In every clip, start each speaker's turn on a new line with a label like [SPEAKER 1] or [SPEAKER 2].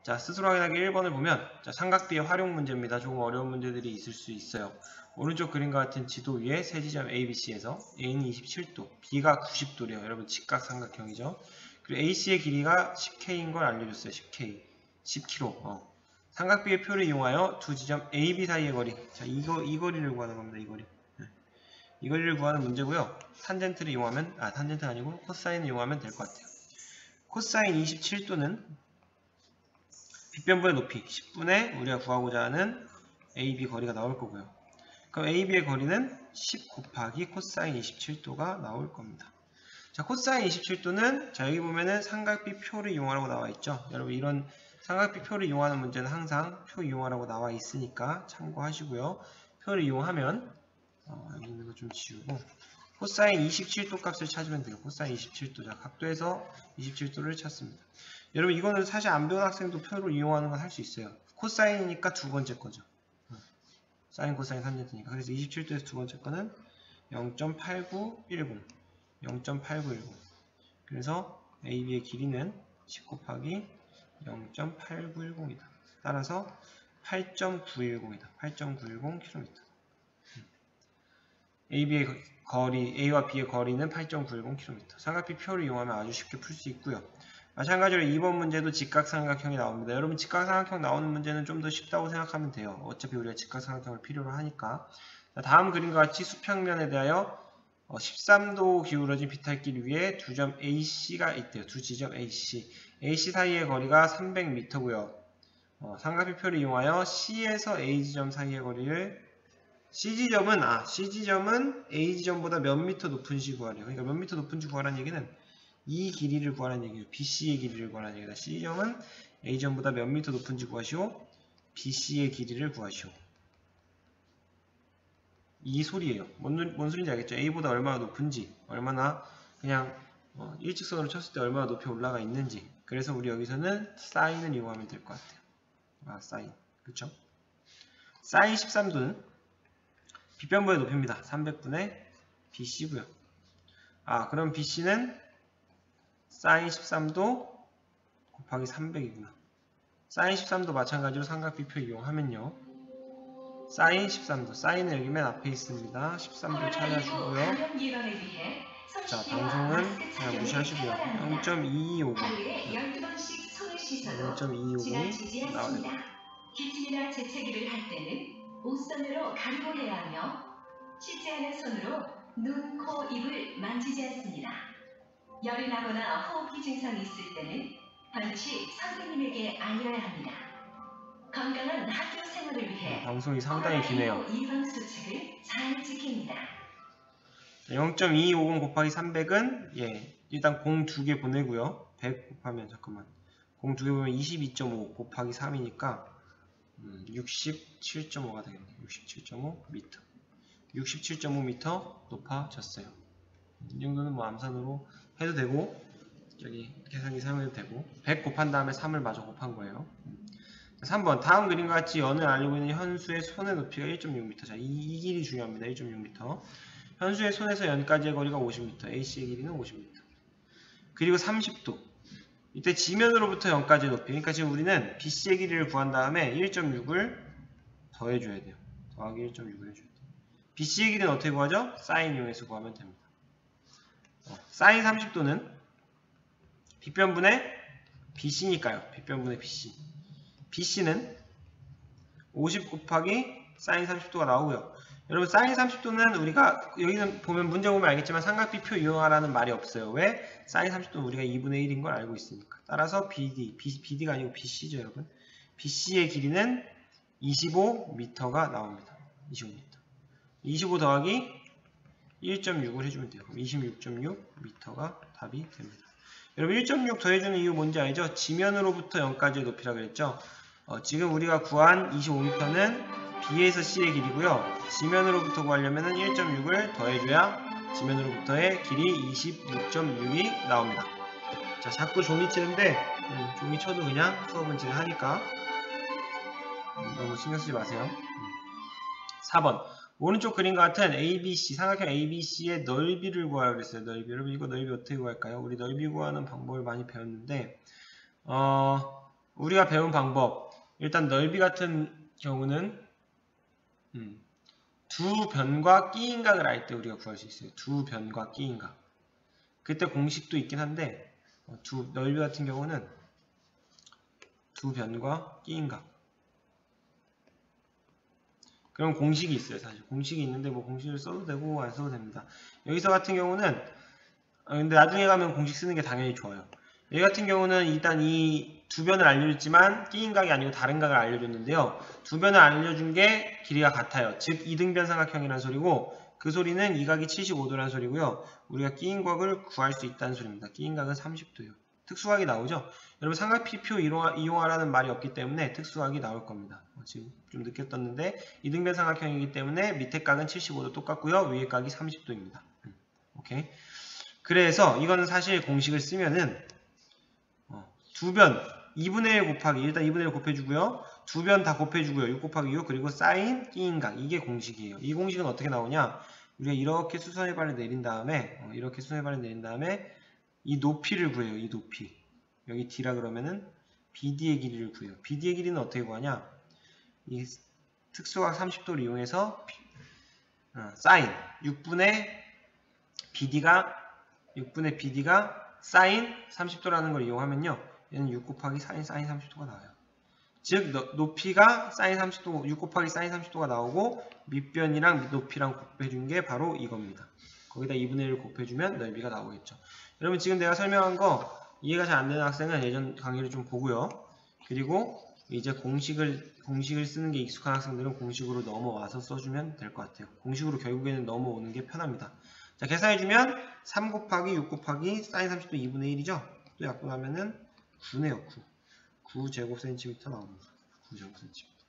[SPEAKER 1] 자, 스스로 확인하기 1번을 보면 자, 삼각비의 활용 문제입니다. 조금 어려운 문제들이 있을 수 있어요. 오른쪽 그림과 같은 지도 위에 세 지점 ABC에서 A는 27도, B가 90도래요. 여러분 직각삼각형이죠. 그리고 AC의 길이가 10K인 걸 알려줬어요. 10K, 10km. 삼각비의 표를 이용하여 두 지점 AB 사이의 거리. 자, 이 거리를 구하는 겁니다. 이 거리. 이 거리를 구하는 문제고요. 탄젠트를 이용하면, 탄젠트가 아니고 코사인을 이용하면 될 것 같아요. 코사인 27도는 빗변분의 높이 10분의 우리가 구하고자 하는 AB 거리가 나올 거고요. 그럼 AB의 거리는 10 곱하기 코사인 27도가 나올 겁니다. 자, 코사인 27도는 자, 여기 보면은 삼각비 표를 이용하라고 나와 있죠. 여러분 이런 삼각비 표를 이용하는 문제는 항상 표 이용하라고 나와 있으니까 참고하시고요. 표를 이용하면 여기 있는 거 좀 지우고 코사인 27도 값을 찾으면 돼요. 코사인 27도. 자, 각도에서 27도를 찾습니다. 여러분 이거는 사실 안 배운 학생도 표를 이용하는 건 할 수 있어요. 코사인이니까 두 번째 거죠. 사인, 코사인, 탄젠트니까. 그래서 27도에서 두 번째 거는 0.8910. 0.8910. 그래서 AB의 길이는 10 곱하기 0.8910이다. 따라서 8.910이다. 8.910km. AB의 거리, A와 B의 거리는 8.910km. 삼각비 표를 이용하면 아주 쉽게 풀 수 있고요. 마찬가지로 2번 문제도 직각삼각형이 나옵니다. 여러분 직각삼각형 나오는 문제는 좀 더 쉽다고 생각하면 돼요. 어차피 우리가 직각삼각형을 필요로 하니까. 자, 다음 그림과 같이 수평면에 대하여 13도 기울어진 비탈길 위에 두 점 AC가 있대요. 두 지점 AC. AC 사이의 거리가 300m고요. 삼각비 표를 이용하여 C에서 A지점 사이의 거리를 C지점은 A지점보다 몇 미터 높은지 구하래요. 그러니까 몇 미터 높은지 구하라는 얘기는 이 길이를 구하라는 얘기예요. BC의 길이를 구하라는 얘기다. C지점은 A지점보다 몇 미터 높은지 구하시오. BC의 길이를 구하시오. 이 소리예요. 뭔 소리인지 알겠죠? A보다 얼마나 높은지, 얼마나 그냥 일직선으로 쳤을 때 얼마나 높이 올라가 있는지. 그래서 우리 여기서는 사인을 이용하면 될 것 같아요. 사인. 그쵸? 사인 13도는 빗변분의 높이입니다. 300분의 BC고요. 그럼 BC는 사인 13도 곱하기 300이구나. 사인 13도 마찬가지로 삼각비표 이용하면요. 사인 13도. 사인은 여기 맨 앞에 있습니다. 13도 찾아주고요. 자, 방송은 그냥 무시하시고요. 0.2250. 0.2250이 나와요.
[SPEAKER 2] 기침이나 재채기를 할 때는 옷선으로 가리고 해야 하며 씻지 않은 손으로 눈, 코, 입을 만지지 않습니다. 열이 나거나 호흡기 증상이 있을 때는 반드시 선생님에게 알려야 합니다. 건강한 학교 생활을 위해
[SPEAKER 1] 방송이 상당히 기네요.
[SPEAKER 2] 예방 수칙을 잘 지킵니다.
[SPEAKER 1] 0.2250 곱하기 300은 일단 공 2개 보내고요. 100 곱하면 공 2개 보면 22.5 곱하기 3이니까 67.5가 되겠네요. 67.5m. 67.5m 높아졌어요. 이 정도는 뭐 암산으로 해도 되고, 저기 계산기 사용해도 되고, 100 곱한 다음에 3을 마저 곱한 거예요. 3번. 다음 그림과 같이 연을 알고 있는 현수의 손의 높이가 1.6m. 자, 이 길이 중요합니다. 1.6m. 현수의 손에서 연까지의 거리가 50m. AC의 길이는 50m. 그리고 30도. 이때 지면으로부터 0까지의 높이. 그러니까 지금 우리는 BC의 길이를 구한 다음에 1.6을 더해줘야 돼요. 더하기 1.6을 해줘야 돼요. BC의 길이는 어떻게 구하죠? 사인 이용해서 구하면 됩니다. 사인 30도는 빗변분의 BC니까요. 빗변분의 BC. BC는 50 곱하기 사인 30도가 나오고요. 여러분 사인 30도는 우리가 여기는 보면 문제 보면 알겠지만 삼각비표 이용하라는 말이 없어요. 왜? 사인 30도는 우리가 2분의 1인 걸 알고 있으니까. 따라서 BD가 아니고 BC죠 여러분. BC의 길이는 25m가 나옵니다. 25m. 25 더하기 1.6을 해주면 돼요. 그럼 26.6m가 답이 됩니다. 여러분 1.6 더해주는 이유 뭔지 알죠? 지면으로부터 0까지의 높이라고 그랬죠? 지금 우리가 구한 25m는 B에서 C의 길이고요. 지면으로부터 구하려면 1.6을 더해줘야 지면으로부터의 길이 26.6이 나옵니다. 자, 자꾸 종이 치는데 종이 쳐도 그냥 수업은 진행하니까 너무 신경 쓰지 마세요. 4번. 오른쪽 그림과 같은 ABC, 삼각형 ABC의 넓이를 구하라고 그랬어요. 넓이. 여러분 이거 넓이 어떻게 구할까요? 우리 넓이 구하는 방법을 많이 배웠는데 우리가 배운 방법, 일단 넓이 같은 경우는 두 변과 끼인각을 알 때 우리가 구할 수 있어요. 두 변과 끼인각. 그때 공식도 있긴 한데 넓이 같은 경우는 두 변과 끼인각. 그럼 공식이 있어요. 사실 공식이 있는데 뭐 공식을 써도 되고 안 써도 됩니다. 여기서 같은 경우는 근데 나중에 가면 공식 쓰는 게 당연히 좋아요. 여기 같은 경우는 일단 이 두 변을 알려줬지만 끼인각이 아니고 다른 각을 알려줬는데요. 두 변을 알려준 게 길이가 같아요. 즉 이등변 삼각형이라는 소리고 그 소리는 이 각이 75도라는 소리고요. 우리가 끼인각을 구할 수 있다는 소리입니다. 끼인각은 30도예요. 특수각이 나오죠? 여러분 삼각피표 이용하라는 말이 없기 때문에 특수각이 나올 겁니다. 지금 좀 늦게 떴는데 이등변 삼각형이기 때문에 밑에 각은 75도 똑같고요. 위에 각이 30도입니다. 오케이. 그래서 이거는 사실 공식을 쓰면은 두 변 2분의 1 곱하기 일단 2분의 1 곱해주고요. 두 변 다 곱해주고요. 6 곱하기 6 그리고 사인 끼인각 이게 공식이에요. 이 공식은 어떻게 나오냐? 우리가 이렇게 수선의 발을 내린 다음에 이렇게 수선의 발을 내린 다음에 이 높이를 구해요. 이 높이 여기 D라 그러면은 BD의 길이를 구해요. BD의 길이는 어떻게 구하냐? 이 특수각 30도를 이용해서 사인 6분의 BD가 사인 30도라는 걸 이용하면요. 얘는 6 곱하기 사인 30도가 나와요. 즉 높이가 사인 30도 6 곱하기 사인 30도가 나오고 밑변이랑 높이랑 곱해준 게 바로 이겁니다. 거기다 2분의 1 곱해주면 넓이가 나오겠죠. 여러분 지금 내가 설명한 거 이해가 잘 안 되는 학생은 예전 강의를 좀 보고요. 그리고 이제 공식을 쓰는 게 익숙한 학생들은 공식으로 넘어와서 써주면 될 것 같아요. 공식으로 결국에는 넘어오는 게 편합니다. 자, 계산해주면 3 곱하기 6 곱하기 사인 30도 2분의 1이죠. 또 약분하면은 9네요. 9제곱센티미터 나옵니다. 9제곱센티미터.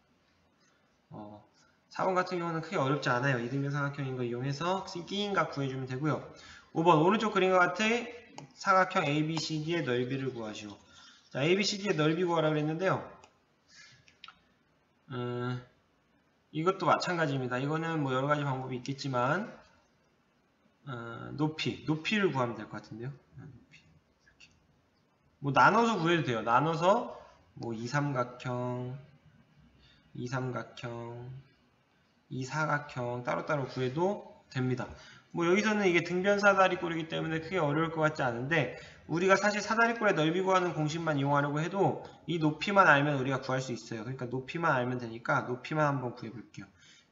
[SPEAKER 1] 4번 같은 경우는 크게 어렵지 않아요. 이등변 삼각형인 거 이용해서 끼인각 구해주면 되고요. 5번 오른쪽 그림과 같은 사각형 ABCD의 넓이를 구하시오. 자, ABCD의 넓이 구하라 그랬는데요. 이것도 마찬가지입니다. 이거는 뭐 여러가지 방법이 있겠지만 높이를 구하면 될 것 같은데요. 높이. 이렇게. 뭐 나눠서 구해도 돼요. 나눠서 뭐 이삼각형, 이사각형 따로따로 구해도 됩니다. 뭐 여기서는 이게 등변 사다리꼴이기 때문에 크게 어려울 것 같지 않은데 우리가 사실 사다리꼴의 넓이 구하는 공식만 이용하려고 해도 이 높이만 알면 우리가 구할 수 있어요. 그러니까 높이만 알면 되니까 높이만 한번 구해볼게요.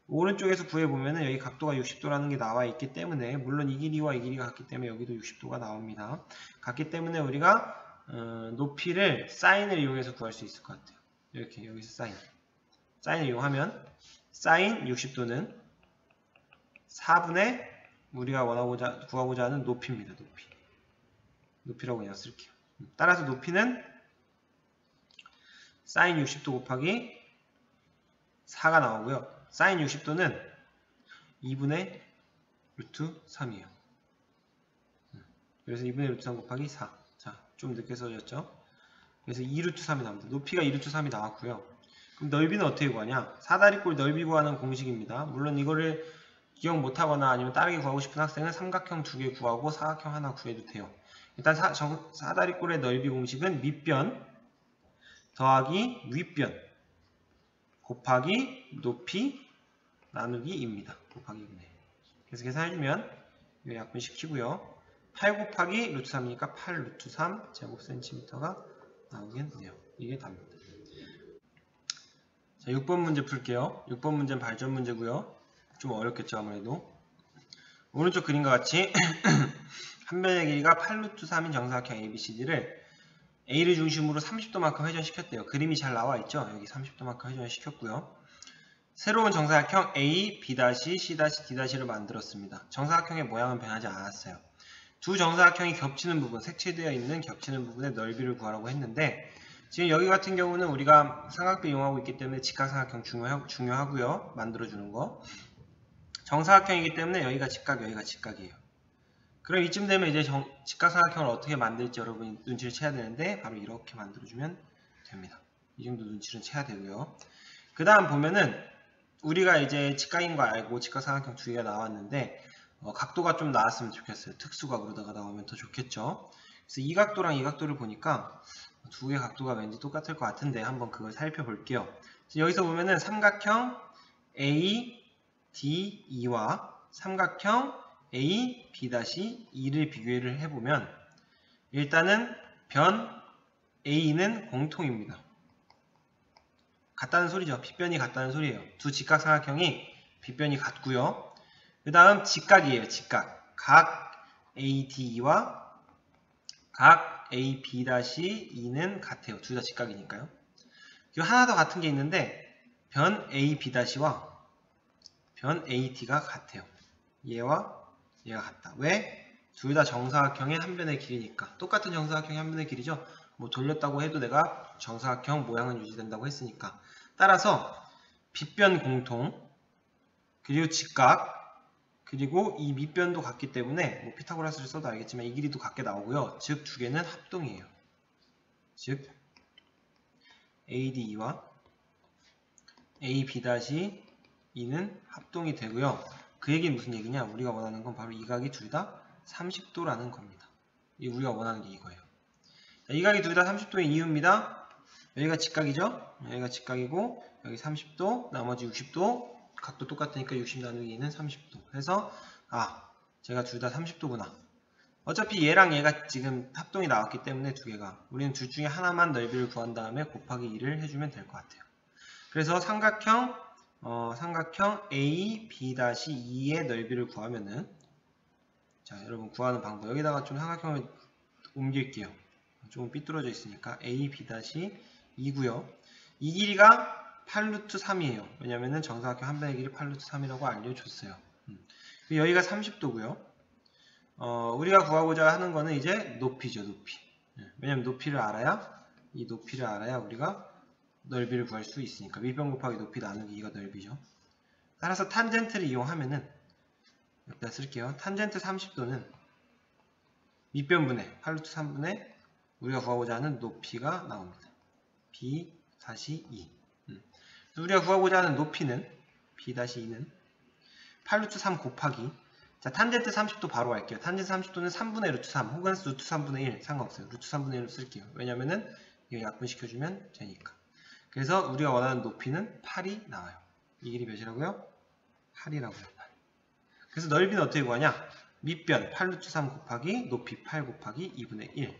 [SPEAKER 1] 오른쪽에서 구해보면은 여기 각도가 60도라는 게 나와 있기 때문에 물론 이 길이와 이 길이가 같기 때문에 여기도 60도가 나옵니다. 같기 때문에 우리가 높이를 사인을 이용해서 구할 수 있을 것 같아요. 이렇게 여기서 사인을 이용하면 사인 60도는 4분의 우리가 구하고자 하는 높이입니다. 높이라고 그냥 쓸게요. 따라서 높이는 사인 60도 곱하기 4가 나오고요. 사인 60도는 2분의 루트 3이에요. 그래서 2분의 루트 3 곱하기 4. 자, 좀 늦게 써졌죠? 그래서 2루트 3이 나옵니다. 높이가 2루트 3이 나왔고요. 그럼 넓이는 어떻게 구하냐? 사다리꼴 넓이 구하는 공식입니다. 물론 이거를 기억 못하거나 아니면 다르게 구하고 싶은 학생은 삼각형 2개 구하고 사각형 하나 구해도 돼요. 일단 사다리꼴의 넓이 공식은 밑변 더하기 윗변 곱하기 높이 나누기입니다. 곱하기 2분의 1. 그래서 계산해주면 이거 약분시키고요. 8 곱하기 루트 3이니까 8 루트 3 제곱센티미터가 나오겠네요. 이게 답입니다. 자, 6번 문제 풀게요. 6번 문제는 발전 문제고요. 좀 어렵겠죠 아무래도. 오른쪽 그림과 같이 한 변의 길이가 8 루트 3인 정사각형 ABCD를 A를 중심으로 30도만큼 회전시켰대요. 그림이 잘 나와 있죠? 여기 30도만큼 회전을 시켰고요. 새로운 정사각형 A, B', C', D'를 만들었습니다. 정사각형의 모양은 변하지 않았어요. 두 정사각형이 겹치는 부분, 색칠되어 있는 겹치는 부분의 넓이를 구하라고 했는데 지금 여기 같은 경우는 우리가 삼각도 이용하고 있기 때문에 직각삼각형 중요하고요. 만들어주는 거. 정사각형이기 때문에 여기가 직각, 여기가 직각이에요. 그럼 이쯤 되면 이제 직각삼각형을 어떻게 만들지 여러분이 눈치를 채야 되는데 바로 이렇게 만들어주면 됩니다. 이 정도 눈치를 채야 되고요. 그 다음 보면은 우리가 이제 직각인 거 알고 직각삼각형 2개가 나왔는데 각도가 좀 나왔으면 좋겠어요. 특수각으로다가 나오면 더 좋겠죠. 그래서 이 각도랑 이 각도를 보니까 두 개 각도가 왠지 똑같을 것 같은데 한번 그걸 살펴볼게요. 여기서 보면은 삼각형 ADE와 삼각형 AB'E를 비교를 해보면 일단은 변 A는 공통입니다. 같다는 소리죠. 빗변이 같다는 소리예요. 두 직각삼각형이 빗변이 같고요. 그 다음 직각이에요. 직각. 각 ADE와 각 AB-E는 같아요. 둘 다 직각이니까요. 그리고 하나 더 같은 게 있는데 변 AB-와 변 AD가 같아요. 얘와 얘가 같다. 왜? 둘 다 정사각형의 한 변의 길이니까. 똑같은 정사각형의 한 변의 길이죠. 뭐 돌렸다고 해도 내가 정사각형 모양은 유지된다고 했으니까. 따라서 빗변 공통, 그리고 직각, 그리고 이 밑변도 같기 때문에 뭐 피타고라스를 써도 알겠지만 이 길이도 같게 나오고요. 즉 두 개는 합동이에요. 즉 ADE와 AB-E는 합동이 되고요. 그 얘기는 무슨 얘기냐? 우리가 원하는 건 바로 이 각이 둘 다 30도라는 겁니다. 이 우리가 원하는 게 이거예요. 이 각이 둘 다 30도인 이유입니다. 여기가 직각이죠? 여기가 직각이고 여기 30도, 나머지 60도, 각도 똑같으니까 60 나누기 2는 30도. 그래서 제가 둘 다 30도구나. 어차피 얘랑 얘가 지금 합동이 나왔기 때문에 두 개가 우리는 둘 중에 하나만 넓이를 구한 다음에 곱하기 2를 해주면 될 것 같아요. 그래서 삼각형 AB-E의 넓이를 구하면은 자 여러분 구하는 방법 여기다가 좀 삼각형을 옮길게요. 조금 삐뚤어져 있으니까 AB-E고요. 이 길이가 8루트 3이에요. 왜냐면은 정사각형 한 변의 길이 8루트 3이라고 알려줬어요. 여기가 30도고요. 우리가 구하고자 하는 거는 이제 높이죠, 높이. 왜냐면 높이를 알아야 우리가 넓이를 구할 수 있으니까. 밑변 곱하기 높이 나누기 2가 넓이죠. 따라서 탄젠트를 이용하면은 여기다 쓸게요. 탄젠트 30도는 밑변분의 8루트 3분의 우리가 구하고자 하는 높이가 나옵니다. B-2. 우리가 구하고자 하는 높이는 B-2는 8루트 3 곱하기 자 탄젠트 30도 바로 할게요. 탄젠트 30도는 3분의 루트 3 혹은 루트 3분의 1 상관없어요. 루트 3분의 1로 쓸게요. 왜냐면은 이거 약분시켜주면 되니까. 그래서 우리가 원하는 높이는 8이 나와요. 이 길이 몇이라고요? 8이라고요. 8. 그래서 넓이는 어떻게 구하냐? 밑변 8루트 3 곱하기 높이 8 곱하기 2분의 1.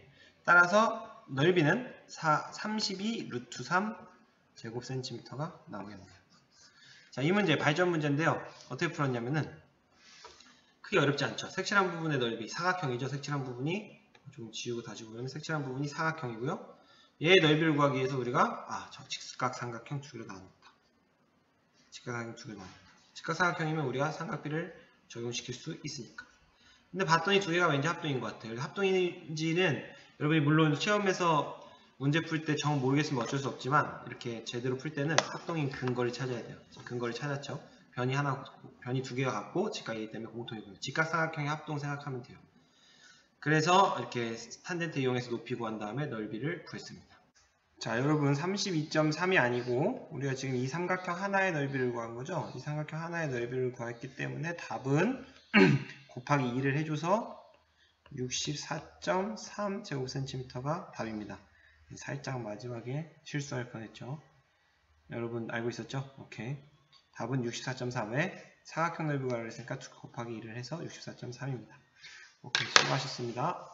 [SPEAKER 1] 따라서 넓이는 32 루트 3 제곱센티미터가 나오겠네요. 자, 이 문제 발전 문제인데요. 어떻게 풀었냐면은 크게 어렵지 않죠. 색칠한 부분의 넓이 사각형이죠. 색칠한 부분이 좀 지우고 다시 보면 색칠한 부분이 사각형이고요. 얘의 넓이를 구하기 위해서 우리가 저 직각삼각형 두 개로 나눴다. 직각삼각형 두 개로 나눴다. 직각삼각형이면 우리가 삼각비를 적용시킬 수 있으니까. 근데 봤더니 두 개가 왠지 합동인 것 같아요. 합동인지는 여러분이 물론 시험에서 문제 풀 때 정 모르겠으면 어쩔 수 없지만 이렇게 제대로 풀 때는 합동인 근거를 찾아야 돼요. 근거를 찾았죠. 변이 두 개가 같고 직각이기 때문에 공통이고요. 직각삼각형의 합동 생각하면 돼요. 그래서 이렇게 탄젠트 이용해서 높이 구한 다음에 넓이를 구했습니다. 자, 여러분 32.3이 아니고 우리가 지금 이 삼각형 하나의 넓이를 구한 거죠. 이 삼각형 하나의 넓이를 구했기 때문에 답은 곱하기 2를 해줘서 64.3 제곱센티미터가 답입니다. 살짝 마지막에 실수할 뻔했죠. 여러분 알고 있었죠? 오케이. 답은 64.3에 사각형 넓이 구하려 했으니까 곱하기 2를 해서 64.3입니다. 오케이, 수고하셨습니다.